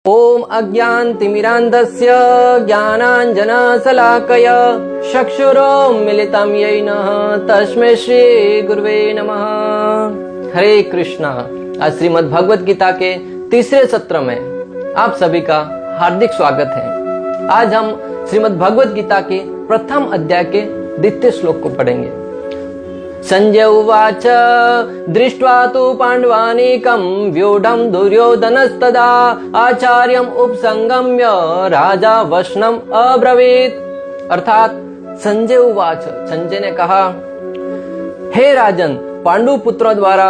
ओम अज्ञानतिमिरान्धस्य ज्ञानाञ्जनशलाकया चक्षुरुन्मीलितं येन तस्मै श्री गुरुवे नमः। हरे कृष्णा। आज श्रीमद् भगवत गीता के तीसरे सत्र में आप सभी का हार्दिक स्वागत है। आज हम श्रीमद् भगवत गीता के प्रथम अध्याय के द्वितीय श्लोक को पढ़ेंगे। संजय उवाच दृष्ट्वा तु पाण्डवानीकं व्यूढं दुर्योधनस्तदा आचार्यम् उपसंगम्य राजा वचनम् अब्रवीत्। अर्थात संजय उवाच, संजय ने कहा, हे राजन, पांडु पुत्रों द्वारा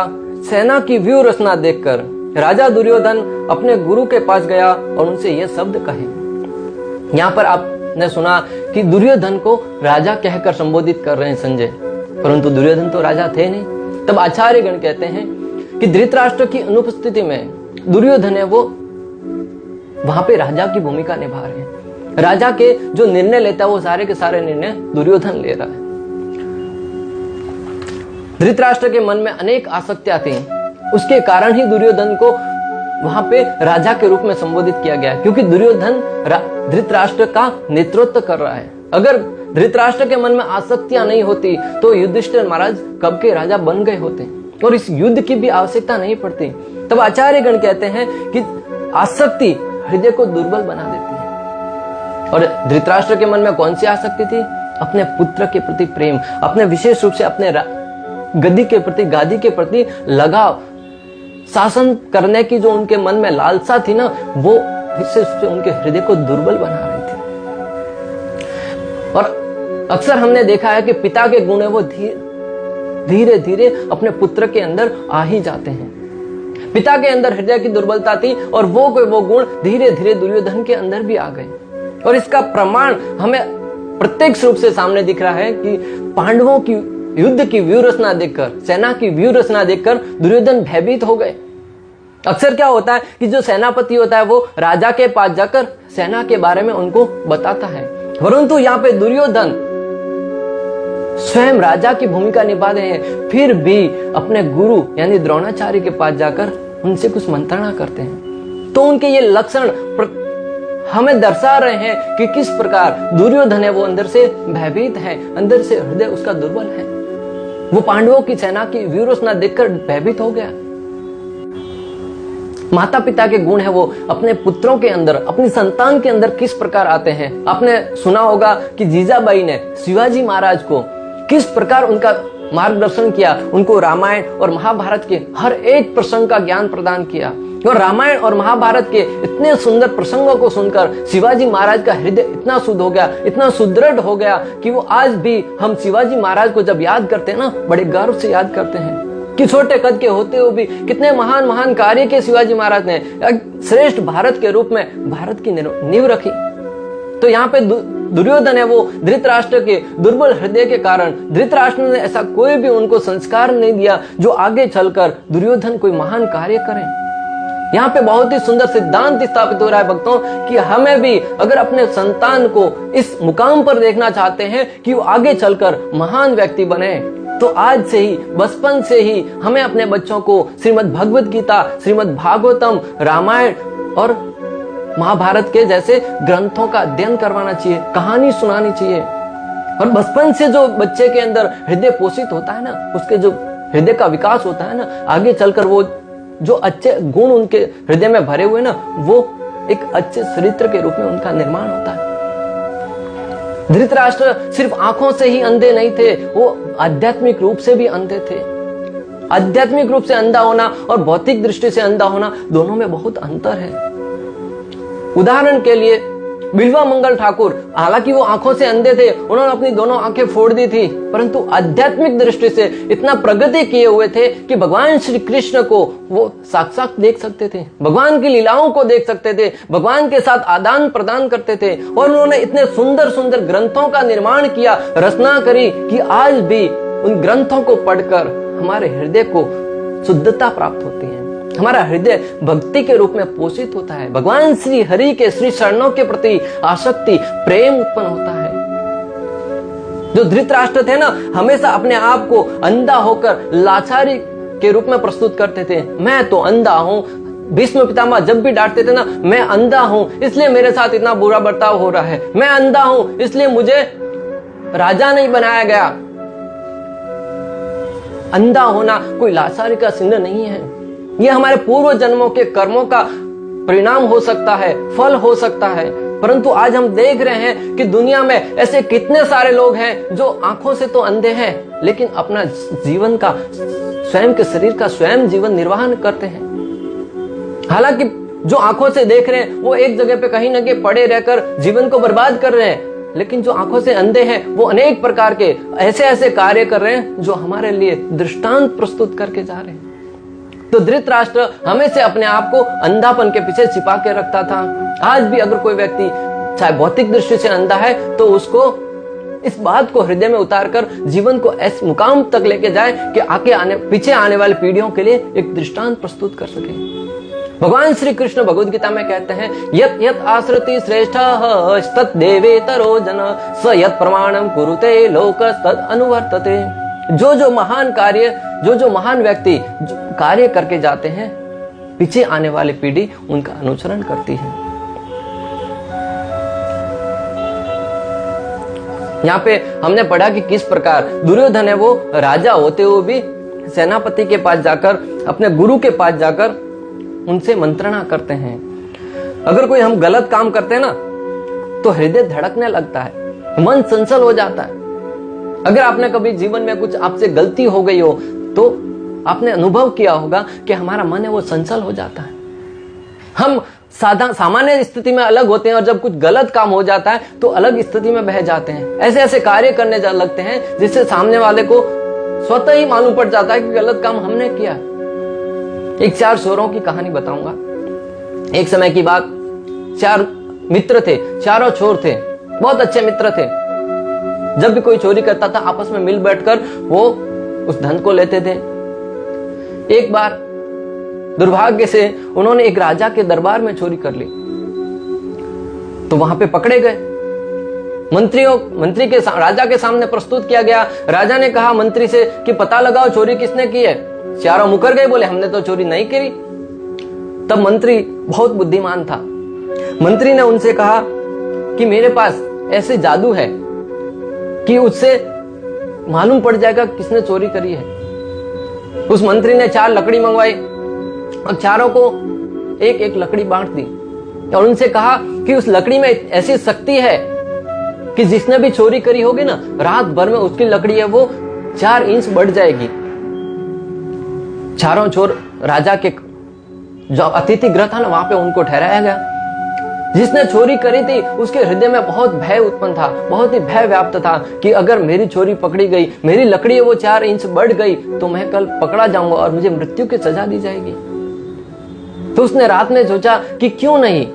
सेना की व्यू रचना देखकर राजा दुर्योधन अपने गुरु के पास गया और उनसे ये शब्द कहे। यहाँ पर आपने सुना कि दुर्योधन को राजा कहकर संबोधित कर रहे हैं संजय, परंतु दुर्योधन तो राजा थे नहीं। तब आचार्यगण कहते हैं कि धृतराष्ट्र की अनुपस्थिति में दुर्योधन है वो वहां पे राजा की भूमिका निभा रहे हैं। राजा के जो निर्णय लेता है वो सारे के सारे निर्णय दुर्योधन ले रहा है। धृतराष्ट्र के मन में अनेक आसक्तियां थी, उसके कारण ही दुर्योधन को वहां पे राजा के रूप में संबोधित किया गया, क्योंकि दुर्योधन धृतराष्ट्र का नेतृत्व कर रहा है। अगर धृतराष्ट्र के मन में आसक्तियां नहीं होती तो युधिष्ठिर महाराज कब के राजा बन गए होते और इस युद्ध की भी आवश्यकता नहीं पड़ती। तब आचार्यगण कहते हैं कि आसक्ति हृदय को दुर्बल बना देती है। और धृतराष्ट्र के मन में कौन सी आसक्ति थी? अपने पुत्र के प्रति प्रेम, अपने विशेष रूप से अपने गद्दी के प्रति, गादी के प्रति लगाव, शासन करने की जो उनके मन में लालसा थी ना, वो विशेष रूप से उनके हृदय को दुर्बल बना रही थी। और अक्सर हमने देखा है कि पिता के गुण है वो धीरे धीरे अपने पुत्र के अंदर आ ही जाते हैं। पिता के अंदर हृदय की दुर्बलता थी और वो गुण धीरे धीरे दुर्योधन के अंदर भी आ गए। और इसका प्रमाण हमें प्रत्यक्ष रूप से सामने दिख रहा है कि पांडवों की युद्ध की व्यू रचना देखकर, सेना की व्यू रचना देखकर दुर्योधन भयभीत हो गए। अक्सर क्या होता है कि जो सेनापति होता है वो राजा के पास जाकर सेना के बारे में उनको बताता है, परंतु यहाँ पे दुर्योधन स्वयं राजा की भूमिका निभा रहे हैं, फिर भी अपने गुरु यानी द्रोणाचार्य के पास जाकर उनसे कुछ मंत्रणा करते हैं। तो उनके ये लक्षण हमें दर्शा रहे हैं कि किस प्रकार दुर्योधन है वो अंदर से भयभीत है, अंदर से हृदय उसका दुर्बल है। वो पांडवों की सेना की व्यूह रचना देखकर भयभीत हो गया। माता पिता के गुण है वो अपने पुत्रों के अंदर, अपनी संतान के अंदर किस प्रकार आते हैं। आपने सुना होगा कि जीजाबाई ने शिवाजी महाराज को किस प्रकार उनका मार्गदर्शन किया, उनको रामायण और महाभारत के हर एक प्रसंग का ज्ञान प्रदान किया। और रामायण और महाभारत के इतने सुंदर प्रसंगों को सुनकर शिवाजी महाराज का हृदय इतना शुद्ध हो गया, इतना सुदृढ़ हो गया कि वो आज भी हम शिवाजी महाराज को जब याद करते हैं ना, बड़े गर्व से याद करते हैं कि छोटे कद के होते हुए भी कितने महान महान कार्य के शिवाजी महाराज ने श्रेष्ठ भारत के रूप में भारत की नींव रखी। तो यहाँ पे दुर्योधन है वो धृतराष्ट्र के दुर्बल हृदय के कारण, धृतराष्ट्र ने ऐसा कोई भी उनको संस्कार नहीं दिया जो आगे चलकर दुर्योधन कोई महान कार्य करे। यहाँ पे बहुत ही सुंदर सिद्धांत स्थापित हो रहा है भक्तों कि हमें भी अगर अपने संतान को इस मुकाम पर देखना चाहते हैं कि वो आगे चलकर महान व्यक्ति बने, तो आज से ही, बचपन से ही हमें अपने बच्चों को श्रीमद् भगवत गीता, श्रीमद् भागवतम, रामायण और महाभारत के जैसे ग्रंथों का अध्ययन करवाना चाहिए, कहानी सुनानी चाहिए। और बचपन से जो बच्चे के अंदर हृदय पोषित होता है ना, उसके जो हृदय का विकास होता है ना, आगे चलकर वो जो अच्छे गुण उनके हृदय में भरे हुए ना, वो एक अच्छे चरित्र के रूप में उनका निर्माण होता है। धृतराष्ट्र सिर्फ आंखों से ही अंधे नहीं थे, वो आध्यात्मिक रूप से भी अंधे थे। आध्यात्मिक रूप से अंधा होना और भौतिक दृष्टि से अंधा होना, दोनों में बहुत अंतर है। उदाहरण के लिए बिल्वा मंगल ठाकुर, हालांकि वो आंखों से अंधे थे, उन्होंने अपनी दोनों आंखें फोड़ दी थी, परंतु आध्यात्मिक दृष्टि से इतना प्रगति किए हुए थे कि भगवान श्री कृष्ण को वो साक्षात देख सकते थे, भगवान की लीलाओं को देख सकते थे, भगवान के साथ आदान प्रदान करते थे। और उन्होंने इतने सुंदर सुंदर ग्रंथों का निर्माण किया, रचना करी कि आज भी उन ग्रंथों को पढ़कर हमारे हृदय को शुद्धता प्राप्त होती है, हमारा हृदय भक्ति के रूप में पोषित होता है, भगवान श्री हरि के श्री चरणों के प्रति आसक्ति, प्रेम उत्पन्न होता है। जो धृतराष्ट्र थे ना, हमेशा अपने आप को अंधा होकर लाचारी के रूप में प्रस्तुत करते थे। मैं तो अंधा हूं, भीष्म पितामह जब भी डांटते थे ना, मैं अंधा हूं इसलिए मेरे साथ इतना बुरा बर्ताव हो रहा है, मैं अंधा हूं इसलिए मुझे राजा नहीं बनाया गया। अंधा होना कोई लाचारी का चिन्ह नहीं है, यह हमारे पूर्व जन्मों के कर्मों का परिणाम हो सकता है, फल हो सकता है। परंतु आज हम देख रहे हैं कि दुनिया में ऐसे कितने सारे लोग हैं जो आंखों से तो अंधे हैं, लेकिन अपना जीवन का, स्वयं के शरीर का स्वयं जीवन निर्वाह करते हैं। हालांकि जो आंखों से देख रहे हैं वो एक जगह पे कहीं ना कहीं पड़े रहकर जीवन को बर्बाद कर रहे हैं, लेकिन जो आंखों से अंधे हैं वो अनेक प्रकार के ऐसे ऐसे कार्य कर रहे हैं जो हमारे लिए दृष्टांत प्रस्तुत करके जा रहे हैं। तो धृतराष्ट्र हमेशा अपने आप को अंधापन के पीछे छिपा के रखता था। आज भी अगर कोई व्यक्ति चाहे भौतिक दृष्टि से अंधा है तो उसको इस बात को हृदय में उतारकर जीवन को ऐसे मुकाम तक लेके जाए कि पीछे आने वाली पीढ़ियों के लिए एक दृष्टांत प्रस्तुत कर सके। भगवान श्री कृष्ण भगवद गीता में कहते हैं, यत यत आश्रति श्रेष्ठः तत् देवेतरो जन स यत प्रमाणम कुरुते लोक तद अनुवर्तते। जो महान कार्य, जो महान व्यक्ति जो कार्य करके जाते हैं, पीछे आने वाली पीढ़ी उनका अनुसरण करती है। यहाँ पे हमने पढ़ा कि किस प्रकार दुर्योधन है वो राजा होते हुए भी सेनापति के पास जाकर, अपने गुरु के पास जाकर उनसे मंत्रणा करते हैं। अगर कोई हम गलत काम करते हैं ना तो हृदय धड़कने लगता है, मन चंचल हो जाता है। अगर आपने कभी जीवन में कुछ आपसे गलती हो गई हो तो आपने अनुभव किया होगा कि हमारा मन है वो चंचल हो जाता है। हम सामान्य स्थिति में अलग होते हैं और जब कुछ गलत काम हो जाता है तो अलग स्थिति में बह जाते हैं, ऐसे ऐसे कार्य करने लगते हैं जिससे सामने वाले को स्वतः ही मालूम पड़ जाता है कि गलत काम हमने किया। एक 4 चोरों की कहानी बताऊंगा। एक समय की बात, 4 मित्र थे, चारों चोर थे, बहुत अच्छे मित्र थे। जब भी कोई चोरी करता था आपस में मिल बैठकर वो उस धन को लेते थे। एक बार दुर्भाग्य से उन्होंने एक राजा के दरबार में चोरी कर ली, तो वहां पे पकड़े गए। मंत्री के राजा के सामने प्रस्तुत किया गया। राजा ने कहा मंत्री से कि पता लगाओ चोरी किसने की है। चारों मुकर गए, बोले हमने तो चोरी नहीं करी। तब मंत्री बहुत बुद्धिमान था। मंत्री ने उनसे कहा कि मेरे पास ऐसे जादू है कि उससे मालूम पड़ जाएगा किसने चोरी करी है। उस मंत्री ने 4 लकड़ी मंगवाई और चारों को एक एक लकड़ी बांट दी और उनसे कहा कि उस लकड़ी में ऐसी शक्ति है कि जिसने भी चोरी करी होगी ना, रात भर में उसकी लकड़ी है वो 4 इंच बढ़ जाएगी। चारों चोर राजा के जो अतिथि गृह था ना, वहां पे उनको ठहराया गया। जिसने चोरी करी थी उसके हृदय में बहुत भय उत्पन्न था, बहुत ही भय व्याप्त था कि अगर मेरी चोरी पकड़ी गई, मेरी लकड़ी वो 4 इंच बढ़ गई तो मैं कल पकड़ा जाऊंगा और मुझे मृत्यु की सजा दी जाएगी। तो उसने रात में सोचा कि क्यों नहीं,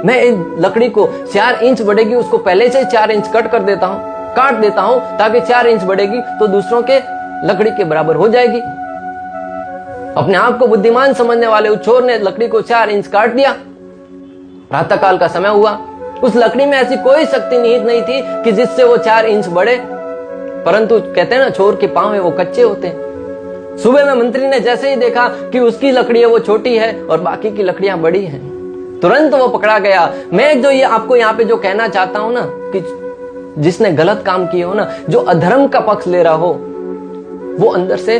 मैं इस लकड़ी को 4 इंच बढ़ेगी उसको पहले से 4 इंच काट देता हूं ताकि 4 इंच बढ़ेगी तो दूसरों के लकड़ी के बराबर हो जाएगी। अपने आप को बुद्धिमान समझने वाले उस चोर ने लकड़ी को 4 इंच काट दिया। प्रातःकाल का समय हुआ। उस लकड़ी में ऐसी कोई शक्ति निहित नहीं थी कि जिससे वो 4 इंच बढ़े, परंतु कहते हैं ना चोर के पांव है वो कच्चे होते हैं। सुबह में मंत्री ने जैसे ही देखा कि उसकी लकड़ी है वो छोटी है और बाकी की लकड़ियां बड़ी हैं, तुरंत वो पकड़ा गया। मैं जो ये आपको यहाँ पे जो कहना चाहता हूं ना कि जिसने गलत काम किए हो ना, जो अधर्म का पक्ष ले रहा हो, वो अंदर से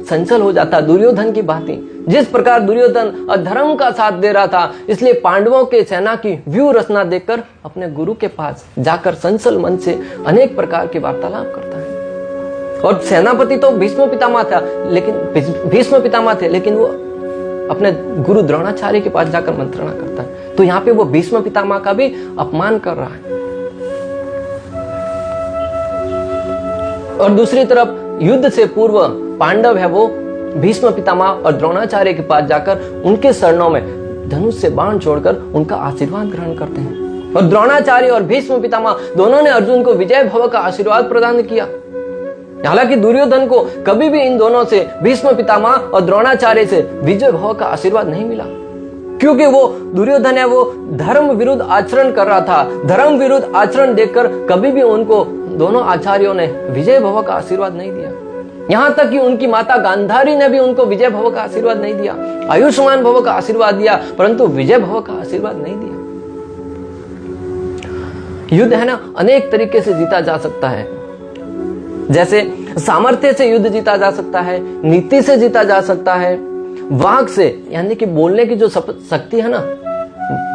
संचल हो जाता। दुर्योधन की भांति जिस प्रकार दुर्योधन अधर्म का साथ दे रहा था, इसलिए पांडवों के सेना की व्यूह रचना देखकर अपने गुरु के पास जाकर संचल मन से अनेक प्रकार की वार्तालाप करता है। और सेनापति तो भीष्म पितामह थे, लेकिन वो अपने गुरु द्रोणाचार्य के पास जाकर मंत्रणा करता है। तो यहाँ पे वो भीष्म पितामह का भी अपमान कर रहा है। और दूसरी तरफ युद्ध से पूर्व पांडव है वो भीष्म पितामह और द्रोणाचार्य के पास जाकर उनके शरणों में धनुष से बाण छोड़कर उनका आशीर्वाद ग्रहण करते हैं। और द्रोणाचार्य और भीष्म पितामह दोनों ने अर्जुन को विजय भव का आशीर्वाद प्रदान किया। हालांकि दुर्योधन को कभी भी इन दोनों से, भीष्म पितामह और द्रोणाचार्य से विजय भव का आशीर्वाद नहीं मिला, क्योंकि वो दुर्योधन है वो धर्म विरुद्ध आचरण कर रहा था। धर्म विरुद्ध आचरण देखकर कभी भी उनको दोनों आचार्यों ने विजय भव का आशीर्वाद नहीं दिया। यहां तक कि उनकी माता गांधारी ने भी उनको विजय भव का आशीर्वाद नहीं दिया, आयुष्मान भव का आशीर्वाद दिया, परंतु विजय भव का आशीर्वाद नहीं दिया। युद्ध है ना, अनेक तरीके से जीता जा सकता है। जैसे सामर्थ्य से युद्ध जीता जा सकता है, नीति से जीता जा सकता है, वाक से यानी कि बोलने की जो शक्ति है ना,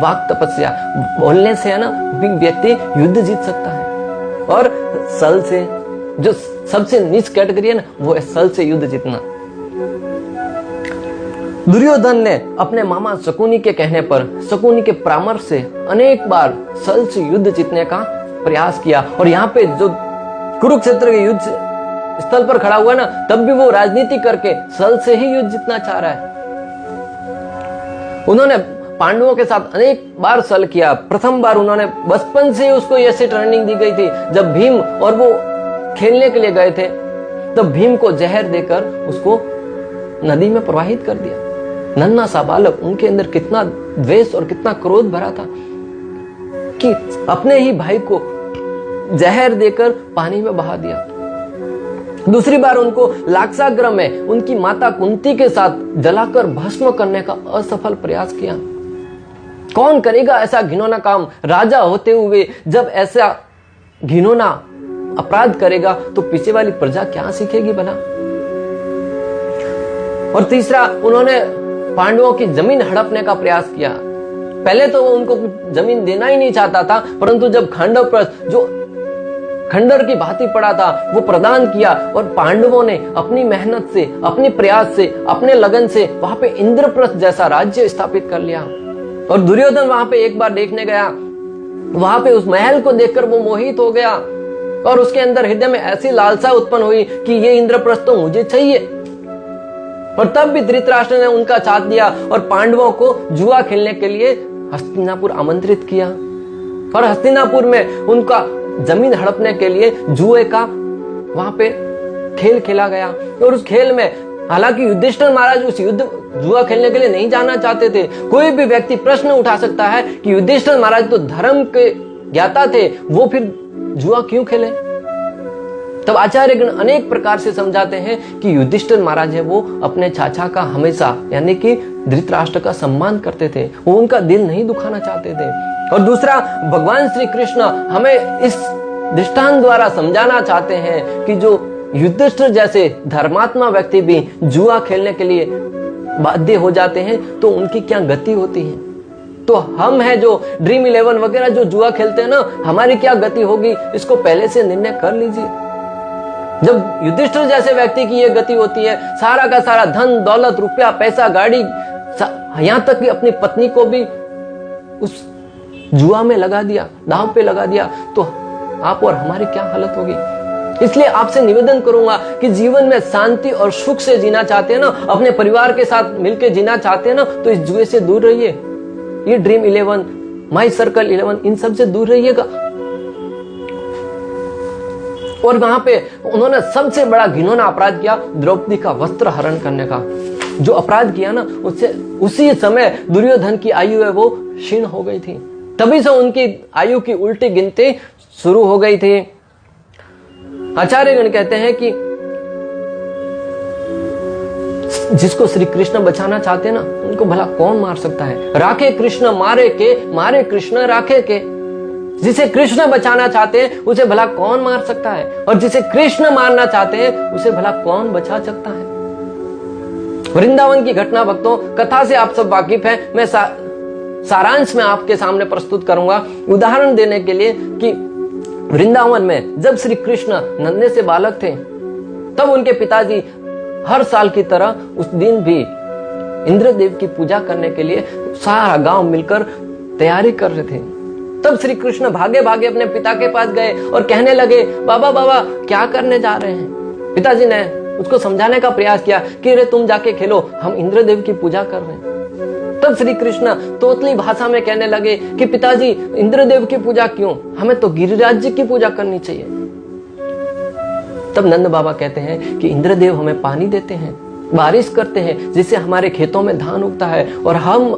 वाक तपस्या, बोलने से है ना व्यक्ति युद्ध जीत सकता है। और सल से, जो सबसे नीच कैटेगरी है ना, वो है सल से युद्ध जीतना। दुर्योधन ने अपने मामा शकुनी के कहने पर, शकुनी के परामर्श से अनेक बार सल से युद्ध जीतने का प्रयास किया। और यहाँ पे जो कुरुक्षेत्र के युद्ध स्थल पर खड़ा हुआ ना, तब भी वो राजनीति करके सल से ही युद्ध जीतना चाह रहा है। उन्होंने पांडवों के साथ अनेक बार सल किया। प्रथम बार उन्होंने बचपन से उसको ऐसी ट्रेनिंग दी गई थी, जब भीम और वो खेलने के लिए गए थे, तब भीम को जहर देकर उसको नदी में प्रवाहित कर दिया। नन्हा सा बालक, उनके अंदर कितना द्वेष और कितना क्रोध भरा था कि अपने ही भाई को जहर देकर पानी में बहा दिया। दूसरी बार उनको लाक्षागृह में उनकी माता कुंती के साथ जलाकर भस्म करने का असफल प्रयास किया। कौन करेगा ऐसा घिनौना काम? राजा होते हुए जब ऐसा घिनौना अपराध करेगा तो पीछे वाली प्रजा क्या सीखेगी भला? और तीसरा, उन्होंने पांडवों की जमीन हड़पने का प्रयास किया। पहले तो वो उनको जमीन देना ही नहीं चाहता था, परंतु जब खांडव प्रस्थ जो खंडर की भांति पड़ा था वो प्रदान किया, और पांडवों ने अपनी मेहनत से, अपने प्रयास से, अपने लगन से वहां पे इंद्रप्रस्थ जैसा राज्य स्थापित कर लिया। और दुर्योधन वहां पे एक बार देखने गया, वहां पे उस महल को देखकर वो मोहित हो गया और उसके अंदर हृदय में ऐसी लालसा उत्पन्न हुई कि ये इंद्रप्रस्थ तो मुझे चाहिए। और तब भी धृतराष्ट्र ने उनका साथ दिया और पांडवों को जुआ खेलने के लिए हस्तिनापुर आमंत्रित किया। और हस्तिनापुर में उनका जमीन हड़पने के लिए जुए का वहां पे खेल खेला गया। और उस खेल में हालांकि युधिष्ठिर महाराज उस युद्ध जुआ खेलने के लिए नहीं जाना चाहते थे। कोई भी व्यक्ति प्रश्न उठा सकता है कि युधिष्ठिर महाराज तो धर्म के ज्ञाता थे, वो फिर जुआ क्यों खेले? तब आचार्यगण अनेक प्रकार से समझाते हैं कि युधिष्ठिर महाराज है वो अपने चाचा का हमेशा यानी कि धृतराष्ट्र का सम्मान करते थे, वो उनका दिल नहीं दुखाना चाहते थे। और दूसरा, भगवान श्री कृष्ण हमें इस दृष्टांत द्वारा समझाना चाहते हैं कि जो युधिष्ठिर जैसे धर्मात्मा व्यक्ति भी जुआ खेलने के लिए बाध्य हो जाते हैं तो उनकी क्या गति होती है। तो हम हैं जो ड्रीम 11 वगैरह जो जुआ खेलते हैं ना, हमारी क्या गति होगी, इसको पहले से निर्णय कर लीजिए। जब युधिष्ठिर जैसे व्यक्ति की ये गति होती है, सारा का सारा धन दौलत, रुपया, पैसा, गाड़ी, यहां तक कि अपनी पत्नी को भी उस जुआ में लगा दिया, दांव पे लगा दिया, तो आप और हमारी क्या हालत होगी। इसलिए आपसे निवेदन करूंगा कि जीवन में शांति और सुख से जीना चाहते हैं ना, अपने परिवार के साथ मिलकर जीना चाहते हैं ना, तो इस जुए से दूर रहिए। ये ड्रीम 11, माई सर्कल 11, इन सब से दूर रहिएगा। और वहां पे उन्होंने सबसे बड़ा घिनौना अपराध किया, द्रौपदी का वस्त्र हरण करने का। जो अपराध किया ना, उससे उसी समय दुर्योधन की आयु है वो क्षीण हो गई थी। तभी से उनकी आयु की उल्टी गिनती शुरू हो गई थी। आचार्यगण कहते हैं कि जिसको श्री कृष्ण बचाना चाहते हैं ना, उनको भला कौन मार सकता है। राखे कृष्ण मारे के, मारे कृष्ण राखे के। जिसे कृष्ण बचाना चाहते हैं उसे भला कौन मार सकता है, और जिसे कृष्ण मारना चाहते हैं उसे भला कौन बचा सकता है। वृंदावन की घटना भक्तों, कथा से आप सब वाकिफ हैं। मैं सारांश में आपके सामने प्रस्तुत करूंगा उदाहरण देने के लिए कि वृंदावन में जब श्री कृष्ण नन्हे से बालक थे, तब उनके पिताजी हर साल की तरह उस दिन भी इंद्रदेव की पूजा करने के लिए सारा गांव मिलकर तैयारी कर रहे थे। तब श्री कृष्ण भागे भागे अपने पिता के पास गए और कहने लगे, बाबा बाबा क्या करने जा रहे हैं। पिताजी ने उसको समझाने का प्रयास किया कि रे तुम जाके खेलो, हम इंद्रदेव की पूजा कर रहे हैं। तब श्री कृष्ण तोतली भाषा में कहने लगे कि पिताजी इंद्रदेव की पूजा क्यों, हमें तो गिरिराज जी की पूजा करनी चाहिए। तब नंद बाबा कहते हैं कि इंद्रदेव हमें पानी देते हैं, बारिश करते हैं, जिससे हमारे खेतों में धान उगता है और हम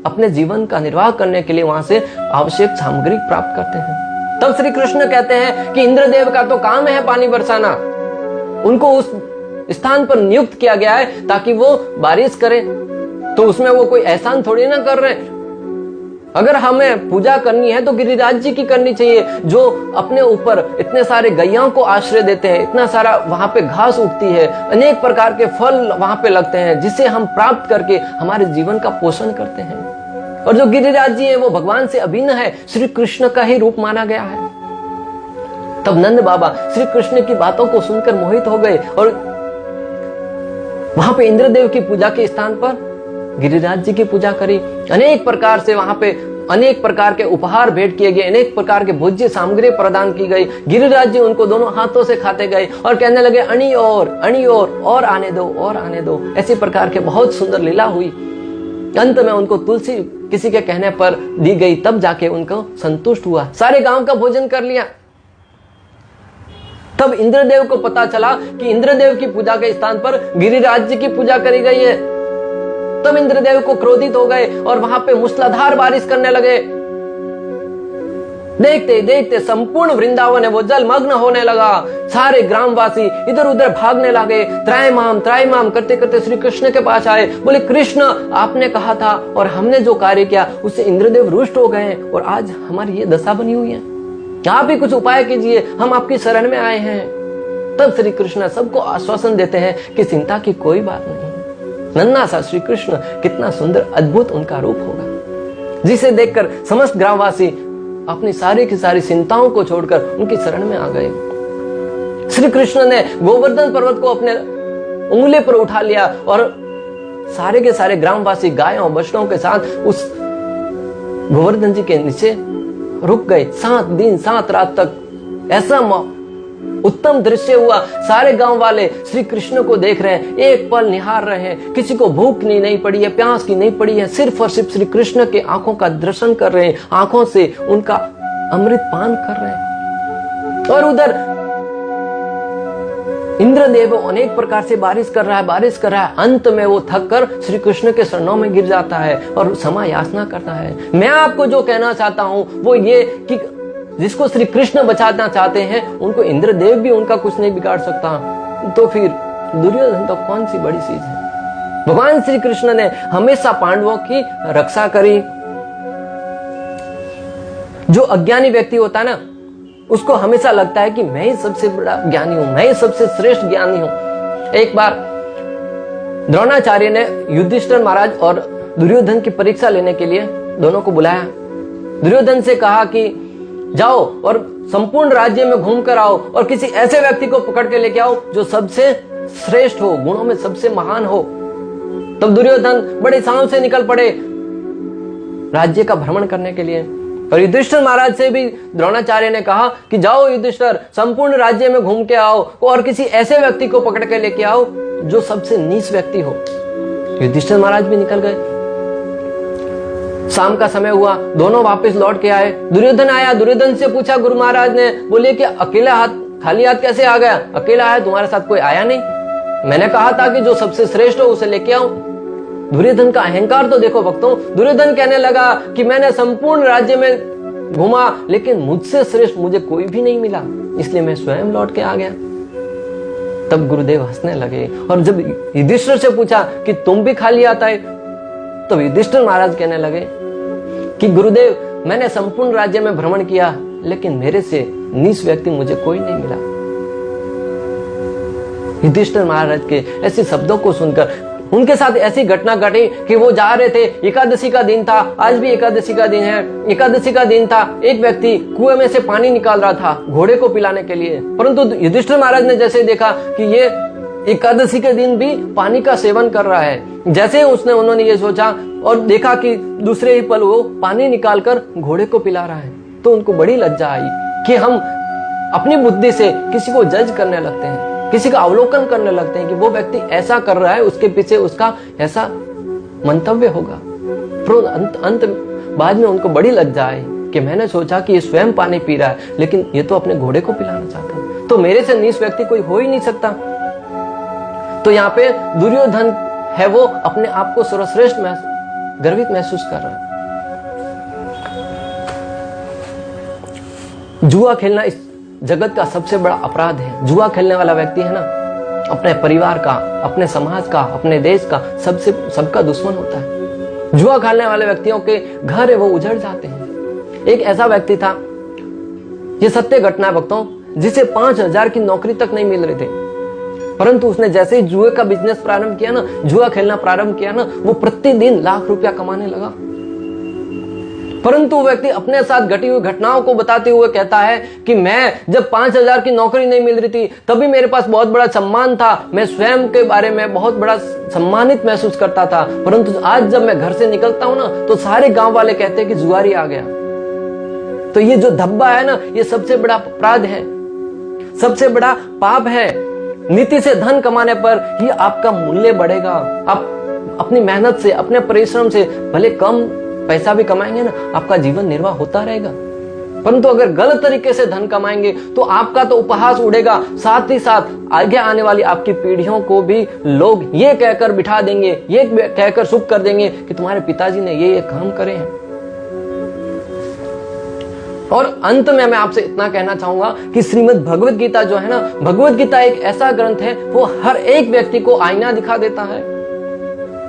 अपने जीवन का निर्वाह करने के लिए वहां से आवश्यक सामग्री प्राप्त करते हैं। तब श्री कृष्ण कहते हैं कि इंद्रदेव का तो काम है पानी बरसाना, उनको उस स्थान पर नियुक्त किया गया है ताकि वो बारिश करे, तो उसमें वो कोई एहसान थोड़ी ना कर रहे। अगर हमें पूजा करनी है तो गिरिराज जी की करनी चाहिए, जो अपने ऊपर इतने सारे गैयाओं को आश्रय देते हैं, इतना सारा वहां पे घास उगती है, अनेक प्रकार के फल वहां पे लगते हैं, जिसे हम प्राप्त करके हमारे जीवन का पोषण करते हैं। और जो गिरिराज जी है वो भगवान से अभिन्न है, श्री कृष्ण का ही रूप माना गया है। तब नंद बाबा श्री कृष्ण की बातों को सुनकर मोहित हो गए और वहां पे इंद्रदेव की पूजा के स्थान पर गिरिराज जी की पूजा करी। अनेक प्रकार से वहां पे अनेक प्रकार के उपहार भेंट किए गए, अनेक प्रकार के भोज्य सामग्री प्रदान की गई। गिरिराज जी उनको दोनों हाथों से खाते गए और कहने लगे अणी और आने दो और आने दो। ऐसी प्रकार के बहुत सुंदर लीला हुई। अंत में उनको तुलसी किसी के कहने पर दी गई, तब जाके उनको संतुष्ट हुआ। सारे गांव का भोजन कर लिया। तब इंद्रदेव को पता चला कि इंद्रदेव की पूजा के स्थान पर गिरिराज जी की पूजा करी गई है। तब इंद्रदेव को क्रोधित हो गए और वहां पे मूसलाधार बारिश करने लगे। देखते देखते संपूर्ण वृंदावन है वो जलमग्न होने लगा। सारे ग्रामवासी इधर उधर भागने लगे, त्रायमाम करते करते श्री कृष्ण के पास आए। बोले कृष्ण, आपने कहा था और हमने जो कार्य किया उससे इंद्रदेव रुष्ट हो गए और आज हमारी ये दशा बनी हुई है। आप ही कुछ उपाय कीजिए, हम आपकी शरण में आए हैं। तब श्री कृष्ण सबको आश्वासन देते हैं कि चिंता की कोई बात नहीं। नन्हा सा श्री कृष्ण, कितना सुंदर अद्भुत उनका रूप होगा, जिसे देखकर समस्त ग्रामवासी अपनी सारी की सारी चिंताओं को छोड़कर उनकी शरण में आ गए। श्री कृष्ण ने गोवर्धन पर्वत को अपने उंगली पर उठा लिया और सारे के सारे ग्रामवासी गायों बछड़ों के साथ उस गोवर्धन जी के नीचे रुक गए। 7 दिन 7 रात तक ऐसा उत्तम दृश्य हुआ। सारे गांव वाले श्री कृष्ण को देख रहे हैं, एक पल निहार रहे हैं। किसी को भूख नहीं पड़ी है, प्यास की नहीं पड़ी है, सिर्फ और सिर्फ श्री कृष्ण के आंखों का दर्शन कर रहे हैं, आंखों से उनका अमृत पान कर रहे हैं। और उधर इंद्रदेव अनेक प्रकार से बारिश कर रहा है। अंत में वो थक कर श्री कृष्ण के चरणों में गिर जाता है और क्षमा याचना करता है। मैं आपको जो कहना चाहता हूं वो ये कि जिसको श्री कृष्ण बचाना चाहते हैं उनको इंद्रदेव भी उनका कुछ नहीं बिगाड़ सकता, तो फिर दुर्योधन तो कौन सी बड़ी चीज है। भगवान श्री कृष्ण ने हमेशा पांडवों की रक्षा करी। जो अज्ञानी व्यक्ति होता है ना, उसको हमेशा लगता है कि मैं ही सबसे बड़ा ज्ञानी हूं, मैं ही सबसे श्रेष्ठ ज्ञानी हूं। एक बार द्रोणाचार्य ने युधिष्ठिर महाराज और दुर्योधन की परीक्षा लेने के लिए दोनों को बुलाया। दुर्योधन से कहा कि जाओ और संपूर्ण राज्य में घूम कर आओ और किसी ऐसे व्यक्ति को पकड़ के लेके आओ जो सबसे श्रेष्ठ हो, गुणों में सबसे महान हो। तब दुर्योधन बड़े साव से निकल पड़े राज्य का भ्रमण करने के लिए। और युधिष्ठिर महाराज से भी द्रोणाचार्य ने कहा कि जाओ युधिष्ठिर, संपूर्ण राज्य में घूम के आओ और किसी ऐसे व्यक्ति को पकड़ के लेके आओ जो सबसे नीच व्यक्ति हो। युधिष्ठिर महाराज भी निकल गए। शाम का समय हुआ, दोनों वापस लौट के आए। दुर्योधन आया, दुर्योधन से पूछा गुरु महाराज ने, बोले कि अकेला हाथ खाली हाथ कैसे आ गया? अकेला है, तुम्हारे साथ कोई आया नहीं? मैंने कहा था कि जो सबसे श्रेष्ठ हो उसे लेके आओ। दुर्योधन का अहंकार तो देखो भक्तों। दुर्योधन कहने लगा कि मैंने संपूर्ण राज्य में घूमा लेकिन मुझसे श्रेष्ठ मुझे कोई भी नहीं मिला, इसलिए मैं स्वयं लौट के आ गया। तब गुरुदेव हंसने लगे और जब युधिष्ठिर से पूछा कि तुम भी खाली आता है, तो युधिष्ठिर महाराज कहने लगे कि गुरुदेव, मैंने संपूर्ण राज्य में भ्रमण किया लेकिन मेरे से नीच व्यक्ति मुझे कोई नहीं मिला। युधिष्ठिर महाराज के ऐसे शब्दों को सुनकर उनके साथ ऐसी घटना घटी कि वो जा रहे थे, एकादशी का दिन था, आज भी एकादशी का दिन है। एकादशी का दिन था, एक व्यक्ति कुएं में से पानी निकाल रहा था घोड़े को पिलाने के लिए, परंतु युधिष्ठिर महाराज ने जैसे देखा कि ये एकादशी के दिन भी पानी का सेवन कर रहा है, जैसे उन्होंने ये सोचा और देखा कि दूसरे ही पल वो पानी निकालकर घोड़े को पिला रहा है, तो उनको बड़ी लज्जा आई कि हम अपनी बुद्धि से किसी को जज करने लगते हैं, किसी का अवलोकन करने लगते हैं कि वो व्यक्ति ऐसा कर रहा है, उसके पीछे उसका ऐसा मंतव्य होगा। पर अंत बाद में उनको बड़ी लज्जा आई कि मैंने सोचा कि ये स्वयं पानी पी रहा है लेकिन ये तो अपने घोड़े को पिलाना चाहता है, तो मेरे से नीच व्यक्ति कोई हो ही नहीं सकता। तो यहाँ पे दुर्योधन है वो अपने आप को सर्वश्रेष्ठ गर्वित महसूस कर रहा है। जुआ खेलना इस जगत का सबसे बड़ा अपराध है। जुआ खेलने वाला व्यक्ति है ना, अपने परिवार का, अपने समाज का, अपने देश का, सबका दुश्मन होता है। जुआ खेलने वाले व्यक्तियों के घर है वो उजड़ जाते हैं। एक ऐसा व्यक्ति था, ये सत्य घटना है भक्तों, जिसे 5,000 की नौकरी तक नहीं मिल रही थी, परंतु उसने जैसे ही जुए का बिजनेस प्रारंभ किया ना, जुआ खेलना प्रारंभ किया ना, वो प्रतिदिन लाख रुपया कमाने लगा। परंतु व्यक्ति अपने साथ घटी हुई घटनाओं को बताते हुए कहता है कि मैं जब 5,000 की नौकरी नहीं मिल रही थी तभी मेरे पास बहुत बड़ा सम्मान था, मैं स्वयं के बारे में बहुत बड़ा सम्मानित महसूस करता था, परंतु आज जब मैं घर से निकलता हूं ना तो सारे गांव वाले कहते हैं कि जुआरी आ गया। तो ये जो धब्बा है ना, ये सबसे बड़ा अपराध है, सबसे बड़ा पाप है। नीति से धन कमाने पर ही आपका मूल्य बढ़ेगा। आप अपनी मेहनत से, अपने परिश्रम से भले कम पैसा भी कमाएंगे ना, आपका जीवन निर्वाह होता रहेगा, परंतु अगर गलत तरीके से धन कमाएंगे तो आपका तो उपहास उड़ेगा, साथ ही साथ आगे आने वाली आपकी पीढ़ियों को भी लोग ये कहकर बिठा देंगे, ये कहकर शुभ कर देंगे कि तुम्हारे पिताजी ने ये काम करे हैं। और अंत में मैं आपसे इतना कहना चाहूंगा कि श्रीमद् भगवत गीता जो है ना, भगवत गीता एक ऐसा ग्रंथ है, वो हर एक व्यक्ति को आईना दिखा देता है।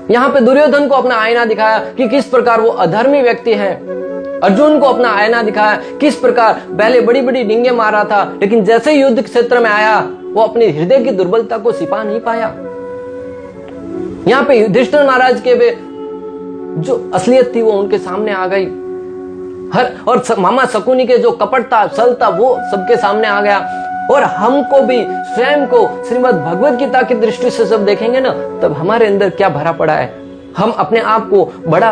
यहाँ पे दुर्योधन को अपना आईना दिखाया कि किस प्रकार वो अधर्मी व्यक्ति है, अर्जुन को अपना आईना दिखाया किस प्रकार पहले बड़ी बड़ी डींगे मारा था, लेकिन जैसे युद्ध क्षेत्र में आया वो अपनी हृदय की दुर्बलता को छिपा नहीं पाया। यहाँ पे युधिष्ठिर महाराज के जो असलियत थी वो उनके सामने आ गई, और मामा शकुनी के जो कपट था, छल था, वो सबके सामने आ गया। और हमको भी स्वयं को श्रीमद् भगवत गीता की दृष्टि से जब देखेंगे ना, तब हमारे अंदर क्या भरा पड़ा है। हम अपने आप को बड़ा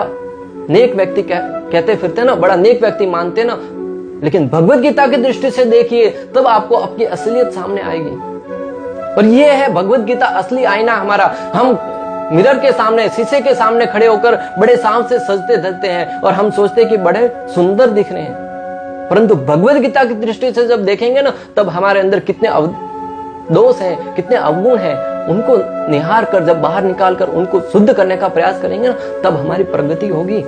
नेक व्यक्ति कहते फिरते ना, बड़ा नेक व्यक्ति मानते ना, लेकिन भगवत गीता की दृष्टि से देखिए तब आपको अपनी असलियत सामने आएगी। और ये है भगवत गीता असली आईना हमारा। हम मिरर के सामने, शीशे के सामने खड़े होकर बड़े सांप से सजते धजते हैं और हम सोचते हैं कि बड़े सुंदर दिख रहे हैं, परंतु भगवत गीता की दृष्टि से जब देखेंगे ना, तब हमारे अंदर कितने दोष हैं, कितने अवगुण हैं, उनको निहार कर जब बाहर निकाल कर उनको शुद्ध करने का प्रयास करेंगे ना, तब हमारी प्रगति होगी।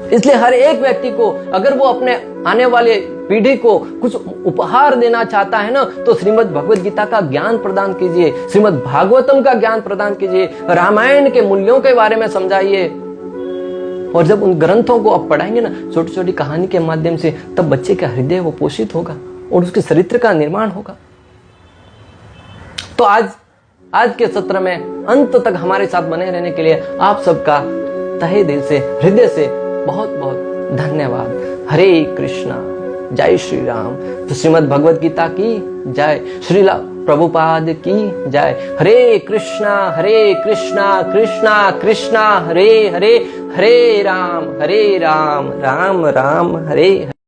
इसलिए हर एक व्यक्ति को अगर वो अपने आने वाले पीढ़ी को कुछ उपहार देना चाहता है ना, तो श्रीमद् भगवत गीता का ज्ञान प्रदान कीजिए, श्रीमद् भागवतम का ज्ञान प्रदान कीजिए, रामायण के मूल्यों के बारे में समझाइए। और जब उन ग्रंथों को आप पढ़ाएंगे ना छोटी छोटी कहानी के माध्यम से, तब बच्चे का हृदय वो पोषित होगा और उसके चरित्र का निर्माण होगा। तो आज के सत्र में अंत तक हमारे साथ बने रहने के लिए आप सबका तहे दिल से, हृदय से बहुत बहुत धन्यवाद। हरे कृष्णा, जय श्री राम। तो श्रीमद् भगवत गीता की जय, श्रीला प्रभुपाद की जय। हरे कृष्णा कृष्णा कृष्णा हरे हरे, हरे राम राम राम हरे हरे।